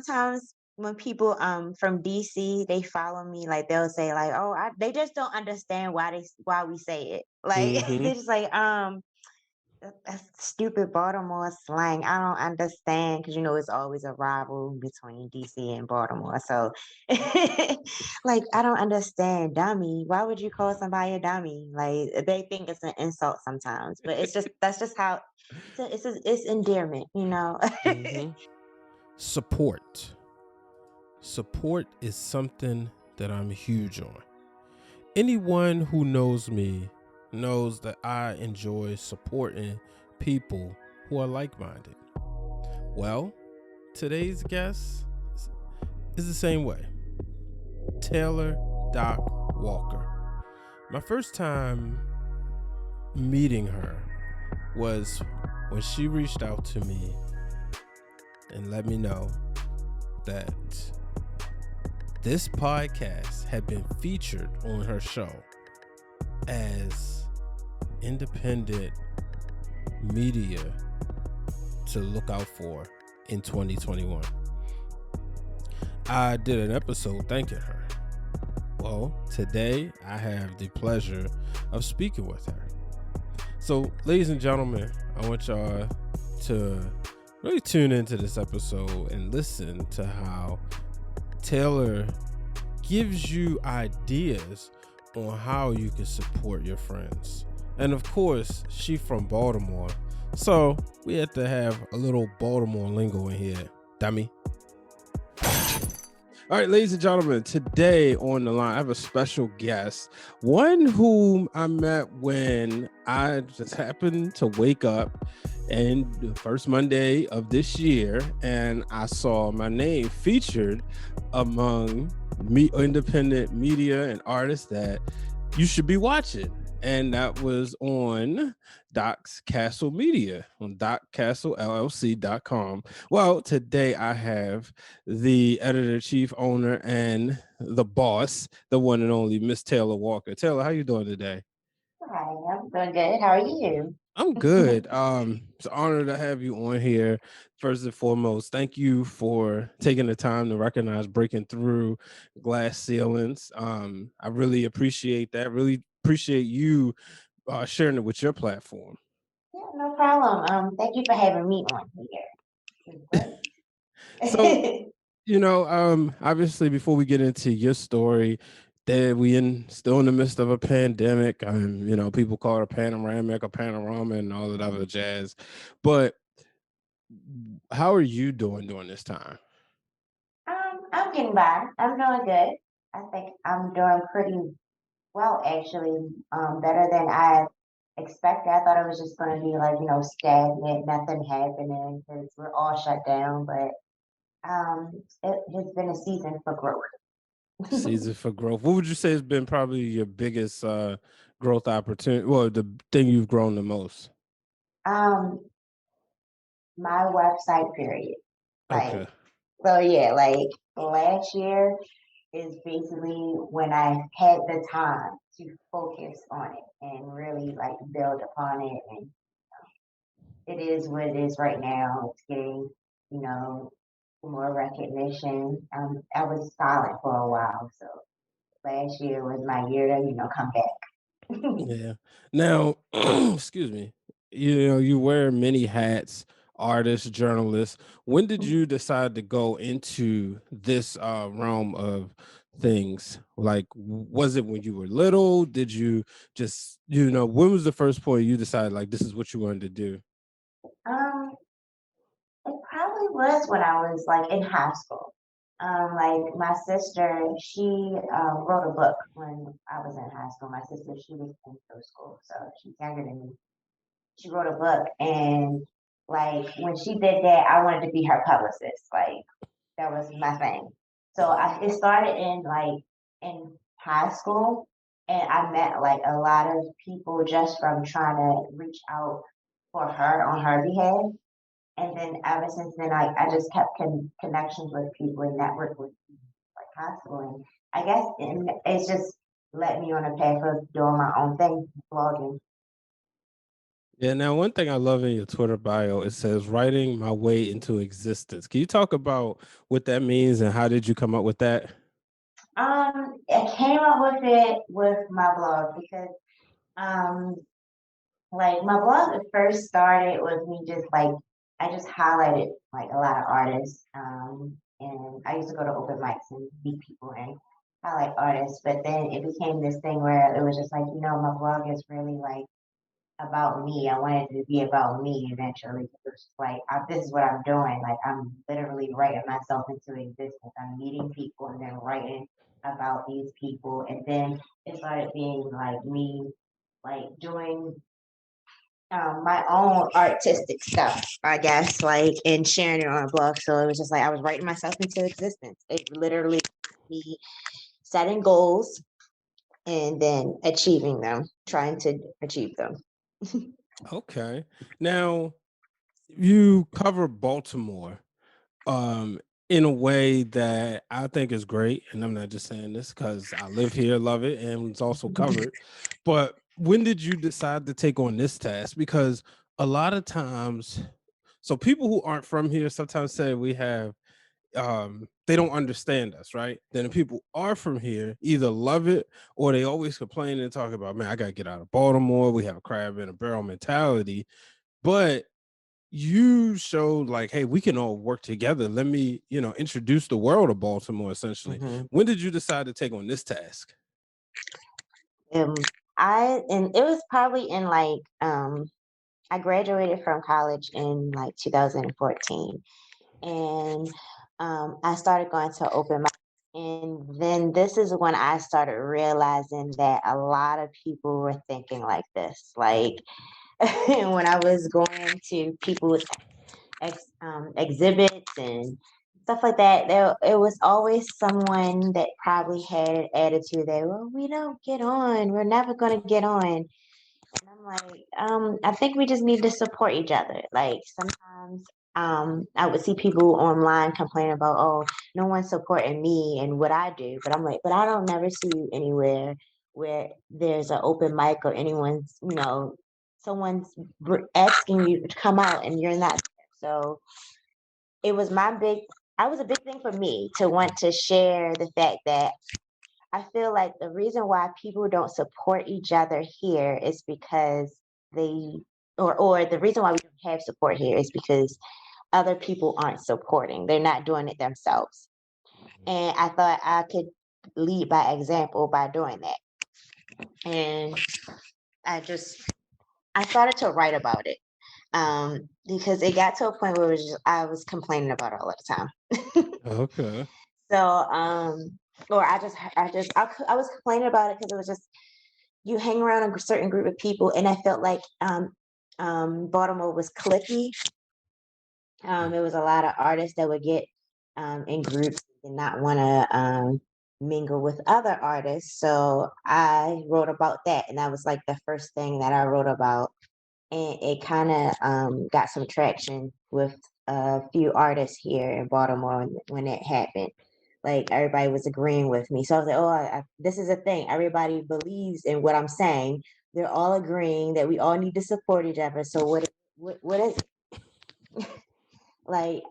sometimes when people from DC they follow me, like they'll say like, oh, they just don't understand why we say it. Like Mm-hmm. they're just like, that's stupid Baltimore slang. I don't understand because it's always a rival between DC and Baltimore. So, like, I don't understand, dummy. Why would you call somebody a dummy? Like, they think it's an insult sometimes, but that's just how it's endearment. Mm-hmm. Support. Support is something that I'm huge on. Anyone who knows me knows that I enjoy supporting people who are like minded. Well, today's guest is the same way. Taylor Doc Walker. My first time meeting her was when she reached out to me and let me know that this podcast had been featured on her show as independent media to look out for in 2021. I did an episode thanking her. Well, today I have the pleasure of speaking with her. So, ladies and gentlemen, I want y'all to really tune into this episode and listen to how Taylor gives you ideas on how you can support your friends. And of course, she's from Baltimore, so we have to have a little Baltimore lingo in here, dummy. All right, ladies and gentlemen, today on the line, I have a special guest, one whom I met when I just happened to wake up and the first Monday of this year, and I saw my name featured among independent media and artists that you should be watching. And that was on Doc's Castle Media on DocCastleLLC.com. Well, today I have the editor-chief, owner, and the boss, the one and only Miss Taylor Walker. Taylor, how you doing today? Hi, I'm doing good. How are you? I'm good. It's an honor to have you on here. First and foremost, thank you for taking the time to recognize breaking through glass ceilings. I really appreciate that. Really appreciate you sharing it with your platform. Yeah, no problem. Thank you for having me on here. It's So, great. obviously, before we get into your story, that still in the midst of a pandemic. People call it a panoramic, a panorama, and all that other jazz. But how are you doing during this time? I'm getting by. I'm doing good. I think I'm doing pretty well, actually. Better than I expected. I thought it was just going to be like, stagnant, nothing happening because we're all shut down. But it has been a season for growth. Season for growth. What would you say has been probably your biggest growth opportunity? Well, the thing you've grown the most. um, my website, period. Like, Okay. so yeah, like last year is basically when I had the time to focus on it and really like build upon it. And it is what it is right now. It's getting, you know, more recognition. I was silent for a while, so last year was my year to, come back. Yeah. Now, excuse me. You wear many hats, artist, journalist. When did you decide to go into this realm of things? Like, was it when you were little? Did you just, when was the first point you decided like this is what you wanted to do? um, it probably was when I was like in high school. Like my sister, she wrote a book when I was in high school. My sister, she was in middle school, so she's younger than me. She wrote a book, and like when she did that, I wanted to be her publicist. Like that was my thing. So it started in high school, and I met like a lot of people just from trying to reach out for her on her behalf. And then ever since then, I just kept connections with people and network with people like high school. And I guess it's just led me on a path of doing my own thing, blogging. Yeah, now one thing I love in your Twitter bio, it says writing my way into existence. Can you talk about what that means and how did you come up with that? I came up with it with my blog because um like my blog at first started with me just like I just highlighted like a lot of artists. And I used to go to open mics and meet people and highlight artists. But then it became this thing where it was just like, my blog is really like about me. I wanted it to be about me eventually. It was just like this is what I'm doing. Like I'm literally writing myself into existence. I'm meeting people and then writing about these people. And then it started being like me like doing my own artistic stuff, I guess, like and sharing it on a blog. So it was just like I was writing myself into existence. It literally me setting goals and then achieving them, trying to achieve them. Okay. Now, you cover Baltimore um in a way that I think is great. And I'm not just saying this because I live here, love it, and it's also covered. But when did you decide to take on this task? Because a lot of times, so people who aren't from here sometimes say we have they don't understand us, right? Then the people are from here either love it or they always complain and talk about, man, I gotta get out of Baltimore. We have a crab in a barrel mentality. But you showed like, hey, we can all work together. Let me, introduce the world of Baltimore essentially. hmm When did you decide to take on this task? Um, and it was probably in like I graduated from college in like 2014, and I started going to open mic. And then this is when I started realizing that a lot of people were thinking like this. Like when I was going to people's exhibits and stuff like that, there it was always someone that probably had an attitude that, well, we don't get on, we're never going to get on. And I'm like, I think we just need to support each other. Like sometimes I would see people online complaining about, oh, no one's supporting me and what I do. But I'm like, but I don't never see you anywhere where there's an open mic or anyone's, someone's asking you to come out and you're not there. So it was I was a big thing for me to want to share the fact that I feel like the reason why people don't support each other here is because they or the reason why we don't have support here is because other people aren't supporting. They're not doing it themselves. And I thought I could lead by example by doing that. And I just I started to write about it. Because it got to a point where I was complaining about it all the time. Okay. So or I was complaining about it because it was just you hang around a certain group of people, and I felt like Baltimore was clicky. It was a lot of artists that would get in groups and not want to mingle with other artists. So I wrote about that, and that was like the first thing that I wrote about, and it kind of got some traction with a few artists here in Baltimore when it happened. Like everybody was agreeing with me, so I was like, "Oh, this is a thing. Everybody believes in what I'm saying. They're all agreeing that we all need to support each other. So what is it? Like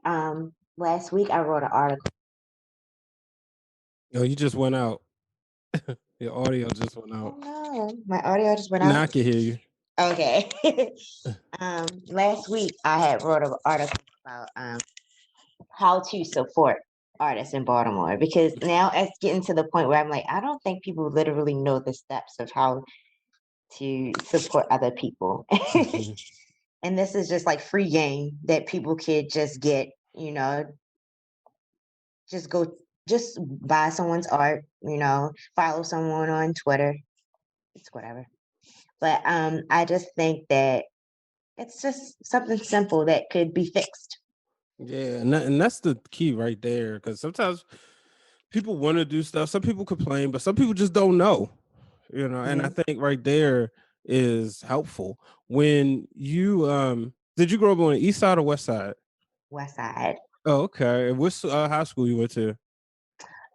last week I wrote an article. Oh, you just went out. Your audio just went Oh out. no, my audio just went Now out. I can hear you. Okay. Last week I had wrote an article about how to support artists in Baltimore because now it's getting to the point where I'm like, I don't think people literally know the steps of how to support other people. Mhm. And this is just like free game that people could just get, just go, just buy someone's art, follow someone on Twitter. It's whatever. But I just think that it's just something simple that could be fixed. Yeah, and that's the key right there. Because sometimes people want to do stuff. Some people complain, but some people just don't know. And I hmm think right there is helpful. When you did you grow up on the east side or west side? West Side. Oh, okay. And which high school you went to?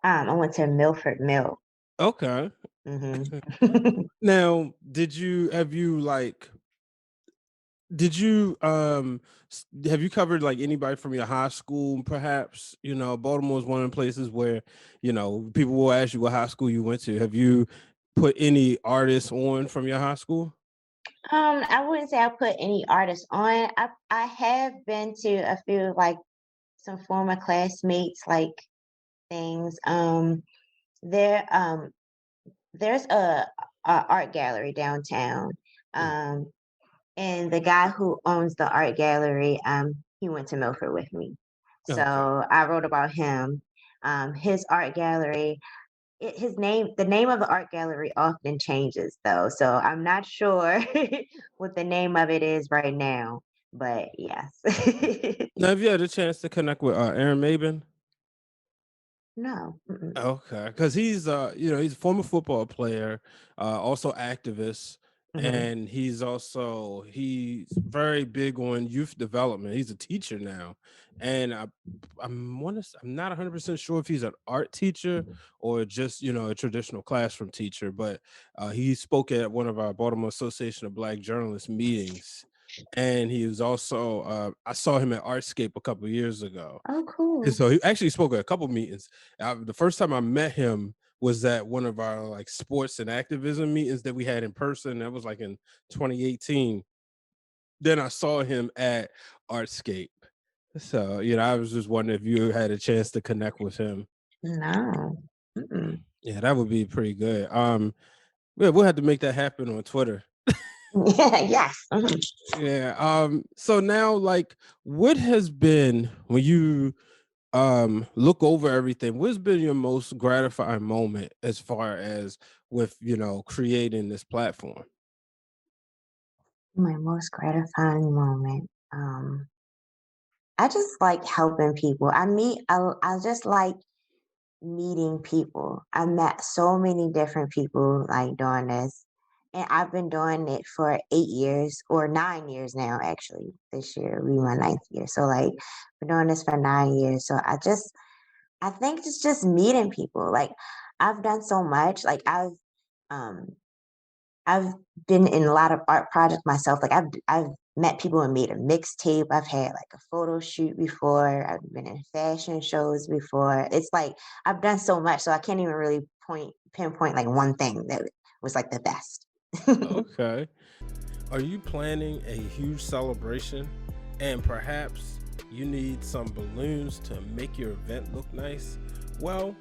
I went to Milford Mill. Okay. hmm Now, did you have you like Did you have you covered like anybody from your high school? Perhaps Baltimore is one of the places where people will ask you what high school you went to. Have you put any artists on from your high school? I wouldn't say I put any artists on. I have been to a few like some former classmates like things. There there's a art gallery downtown. Mm, Um and the guy who owns the art gallery, he went to Milford with me. okay. So I wrote about him. His art gallery, the name of the art gallery often changes though. So I'm not sure what the name of it is right now. But yes. Now, have you had a chance to connect with Aaron Maben? No. Mm-mm. Okay, because he's a former football player, also activist, Mhm. and he's very big on youth development. He's a teacher now, and I'm not 100% sure if he's an art teacher or just a traditional classroom teacher, but he spoke at one of our Baltimore Association of Black Journalists meetings, and he was also I saw him at Artscape a couple years ago, Oh, and cool. so he actually spoke at a couple meetings. The first time I met him was at one of our like sports and activism meetings that we had in person. That was like in 2018. Then I saw him at Artscape. So, I was just wondering if you had a chance to connect with him. No. Mm-mm. Yeah, that would be pretty good. Yeah, we'll have to make that happen on Twitter. Yes. Mhm. Yeah. So now like what has been when you look over everything, what's been your most gratifying moment as far as with creating this platform? My most gratifying moment. I just like helping people. I just like meeting people. I met so many different people like doing this. And I've been doing it for 8 years or 9 years now, actually. This year will be my ninth year. So like been doing this for 9 years. So I think it's just meeting people. Like I've done so much. Like um I've been in a lot of art projects myself. Like I've met people and made a mixtape. I've had like a photo shoot before. I've been in fashion shows before. It's like I've done so much, so I can't even really pinpoint like one thing that was like the best. Okay. Are you planning a huge celebration and perhaps you need some balloons to make your event look nice? Well,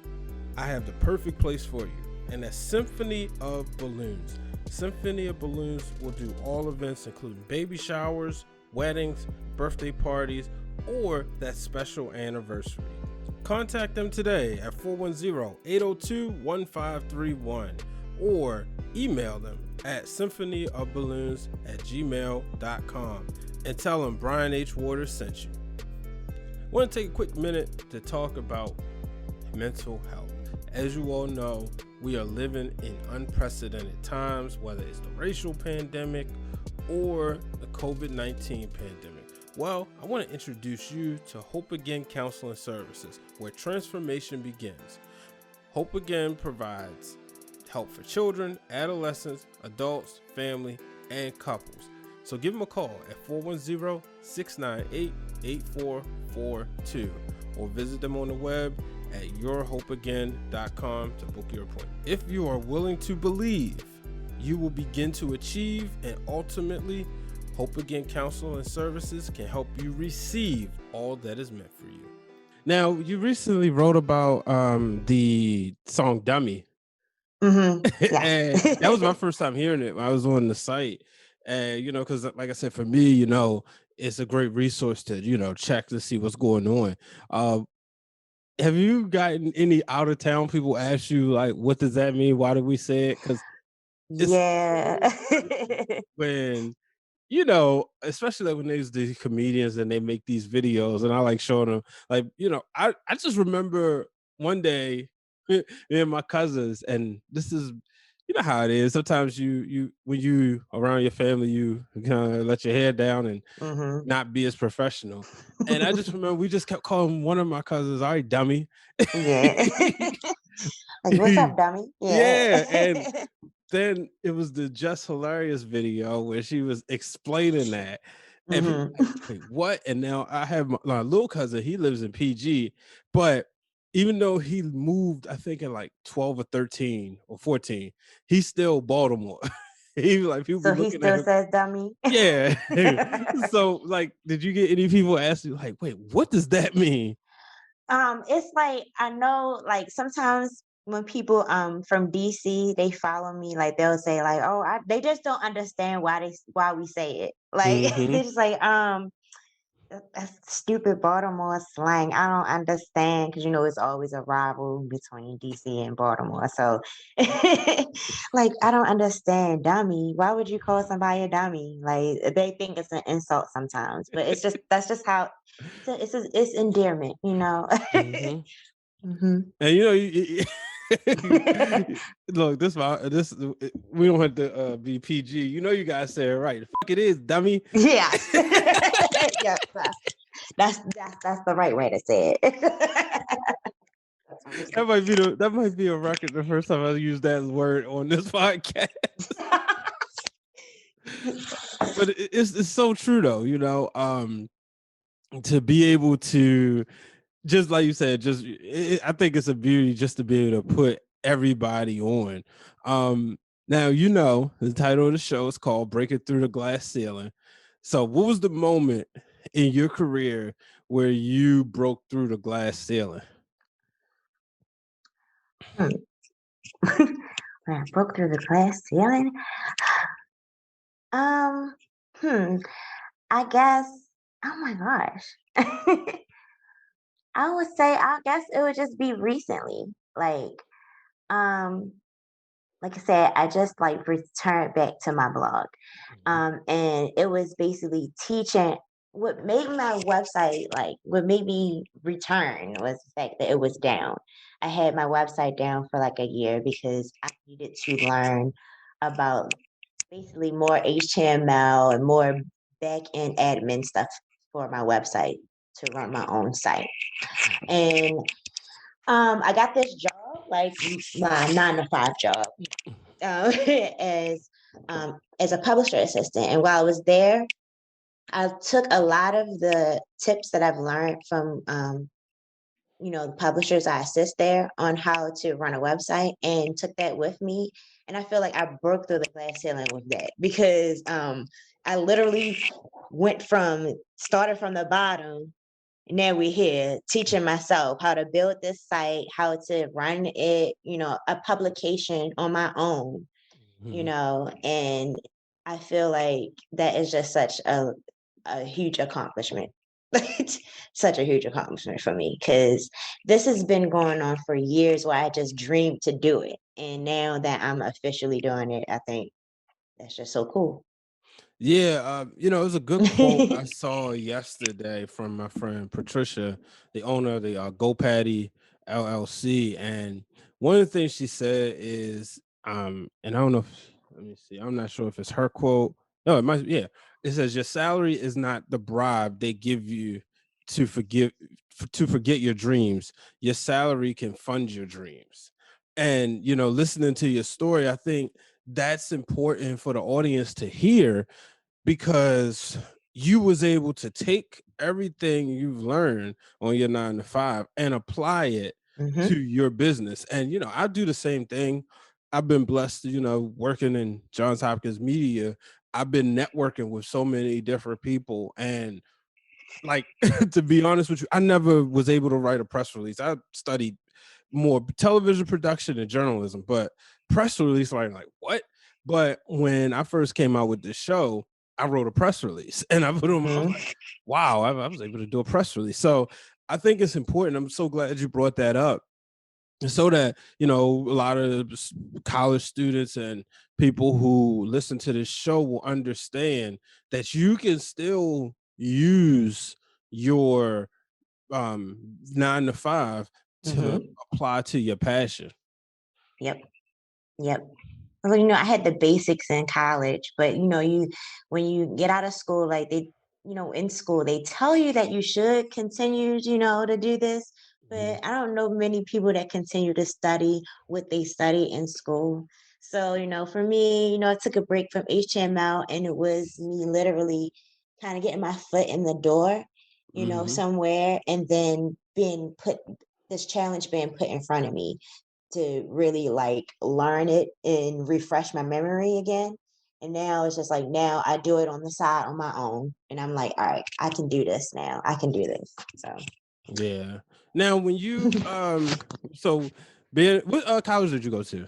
I have the perfect place for you, and that's Symphony of Balloons. Symphony of Balloons will do all events, including baby showers, weddings, birthday parties, or that special anniversary. Contact them today at 410-802-1531 or email them at symphonyofballoons@gmail.com and tell them Brian H. Waters sent you. I want to take a quick minute to talk about mental health. As you all know, we are living in unprecedented times, whether it's the racial pandemic or the COVID-19 pandemic. Well, I want to introduce you to Hope Again Counseling Services, where transformation begins. Hope Again provides help for children, adolescents, adults, family, and couples. So give them a call at 410-698-8442 or visit them on the web at yourhopeagain.com to book your appointment. If you are willing to believe, you will begin to achieve, and ultimately, Hope Again Counseling Services can help you receive all that is meant for you. Now, you recently wrote about the song Dummy. Yes. And that was my first time hearing it when I was on the site. And because like I said, for me, it's a great resource to, check to see what's going on. Have you gotten any out of town people ask you like, what does that mean? Why do we say it? Because it's Yeah. so funny when especially like when there's these comedians and they make these videos and I like showing them like, I just remember one day me and my cousins, and this is how it is. Sometimes you when you around your family, you kind of let your hair down and hmm not be as professional. And I just remember we just kept calling one of my cousins, all right, dummy. Yeah. Like, what's up, dummy? Yeah. Yeah. And then it was the Just Hilarious video where she was explaining that. And people like, Hmm. wait, what? And now I have my little cousin, he lives in PG, but even though he moved, I think in like 12 or 13 or 14, he's still Baltimore. He like people be So he looking at still him. says dummy. Yeah. So like, did you get any people ask you like, wait, what does that mean? It's like I know like sometimes when people from DC they follow me, like they'll say like, oh, they just don't understand why we say it. Like Hmm. they're just like, that's stupid Baltimore slang. I don't understand because it's always a rival between DC and Baltimore. So, like, I don't understand, dummy. Why would you call somebody a dummy? Like, they think it's an insult sometimes, but that's just how it's endearment. Hmm. Hmm. And you know, look, this we don't have to be PG. You know, you guys say it right. The fuck it is, dummy. Yes, yes, that's the right way to say it. That might be a record. The first time I used that word on this podcast. But it's so true though. To be able to, just like you said, I think it's a beauty just to be able to put everybody on. Now the title of the show is called "Breaking Through the Glass Ceiling." So, what was the moment in your career where you broke through the glass ceiling? Hmm. When I broke through the glass ceiling. Um, hmm, I guess, oh my gosh. I guess it would just be recently. Um, like I said, I just like returned back to my blog. And it was basically teaching what made my website what made me return was the fact that it was down. I had my website down for like a year because I needed to learn about basically more HTML and more back end admin stuff for my website to run my own site. And I got this job, like my 9 to 5 job, as as a publisher assistant. And while I was there, I took a lot of the tips that I've learned from the publishers I assist there on how to run a website and took that with me. And I feel like I broke through the glass ceiling with that because I literally started from the bottom. Now we're here teaching myself how to build this site, how to run it, a publication on my own, Mhm. and I feel like that is just such a huge accomplishment. Such a huge accomplishment for me because this has been going on for years where I just dreamed to do it. And now that I'm officially doing it, I think that's just so cool. Yeah, it was a good quote I saw yesterday from my friend Patricia, the owner of the GoPatty LLC, and one of the things she said is, and I don't know let me see, I'm not sure if it's her quote. No, it might, yeah. It says your salary is not the bribe they give you to forget your dreams. Your salary can fund your dreams. And listening to your story, I think that's important for the audience to hear because you was able to take everything you've learned on your 9 to 5 and apply it Hmm. to your business. And I do the same thing. I've been blessed, working in Johns Hopkins media. I've been networking with so many different people, and like to be honest with you, I never was able to write a press release. I studied more television production and journalism, but press release, like what? But when I first came out with this show, I wrote a press release and I put them. I was Hmm. like, wow, I was able to do a press release. So I think it's important. I'm so glad you brought that up, so that a lot of college students and people who listen to this show will understand that you can still use your 9 to 5 to Hmm. apply to your passion. Yep. Yep. Well, I had the basics in college, but you when you get out of school, like in school, they tell you that you should continue, to do this. Mhm. But I don't know many people that continue to study what they study in school. So, for me, I took a break from HTML and it was me literally kind of getting my foot in the door, Mm-hmm. somewhere, and then this challenge being put in front of me to really like learn it and refresh my memory again. And now it's just like now I do it on the side on my own. And I'm like, all right, I can do this now. I can do this. So Yeah. Now, when you so being what college did you go to?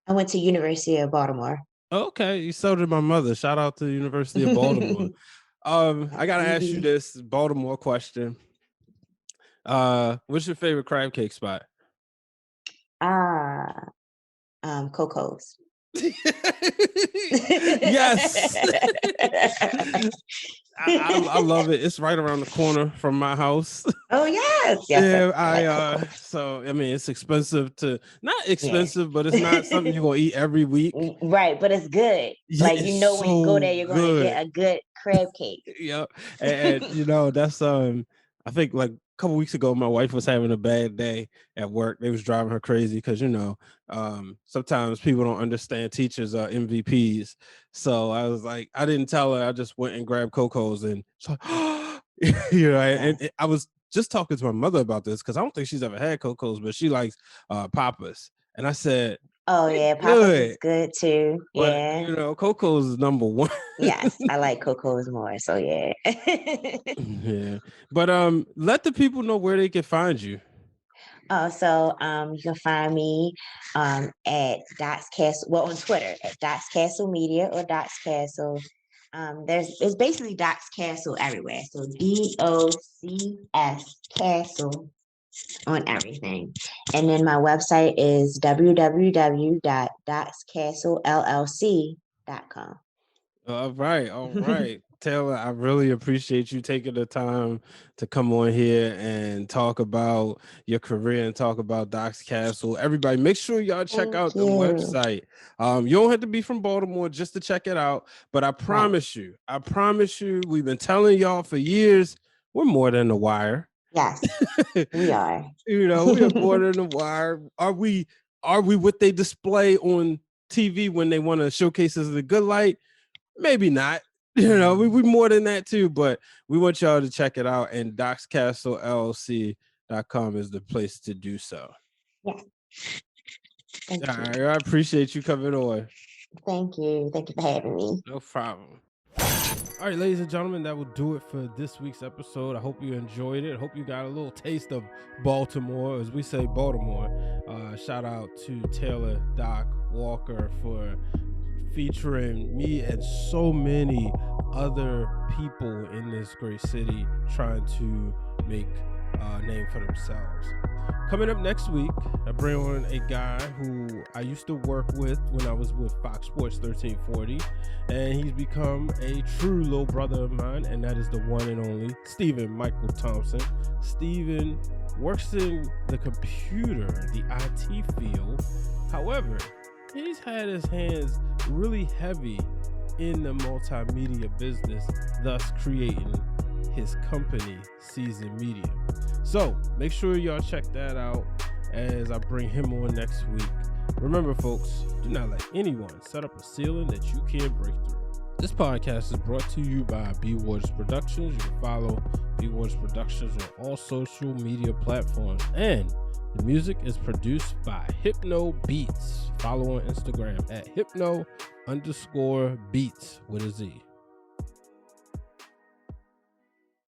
I went to University of Baltimore. Okay, so did my mother. Shout out to the University of Baltimore. I gotta ask you Mhm. this Baltimore question. What's your favorite crab cake spot? Ah, Coco's. Yes. I love it. It's right around the corner from my house. Oh yes, yes, Yeah, I I like Coco's. so I mean it's expensive to not Yeah. expensive, but it's not something you're gonna eat every week. Right, but it's good. Yeah, Like it's when you go so there, you're gonna good. get a good crab cake. Yep. And that's I think like a couple weeks ago my wife was having a bad day at work. They was driving her crazy because sometimes people don't understand teachers are MVPs. So I was like, I didn't tell her, I just went and grabbed Coco's and so Yes. I was just talking to my mother about this because I don't think she's ever had Coco's, but she likes Papa's. And I said, Oh they're yeah, Papa's is good, good too. but Yeah. Coco's is number one. Yes, I like Coco's more. So yeah. Yeah. But let the people know where they can find you. You can find me at Dots Castle, well on Twitter at Dots Castle Media or Dots Castle. It's basically Dots Castle everywhere. So DOCS Castle on everything. And then my website is www.dotscastlellc.com. All right, all right. Taylor, I really appreciate you taking the time to come on here and talk about your career and talk about Doc's Castle. Everybody, make sure y'all check Thank out the you. website. You don't have to be from Baltimore just to check it out, but Right. I promise you, we've been telling y'all for years, we're more than the wire. Yes, we are. We are more than the wire. Are we what they display on TV when they want to showcase us the good light? Maybe not. We more than that too, but we want y'all to check it out. And docscastlellc.com is the place to do so. Yeah. Thank All you. right, I appreciate you coming on. Thank you. Thank you for having me. No problem. All right, ladies and gentlemen, that will do it for this week's episode. I hope you enjoyed it. I hope you got a little taste of Baltimore, as we say Baltimore. Shout out to Taylor Doc Walker for featuring me and so many other people in this great city trying to make a name for themselves. Coming up next week, I bring on a guy who I used to work with when I was with Fox Sports 1340, and he's become a true little brother of mine, and that is the one and only Stephen Michael Thompson. Stephen works in the computer, the IT field. However, he's had his hands really heavy in the multimedia business, thus creating his company, Season Media. So make sure y'all check that out as I bring him on next week. Remember, folks, do not let anyone set up a ceiling that you can't break through. This podcast is brought to you by B Waters Productions. You can follow B Waters Productions on all social media platforms. And the music is produced by Hypno Beats. Follow on Instagram at Hypno_Beats with a Z.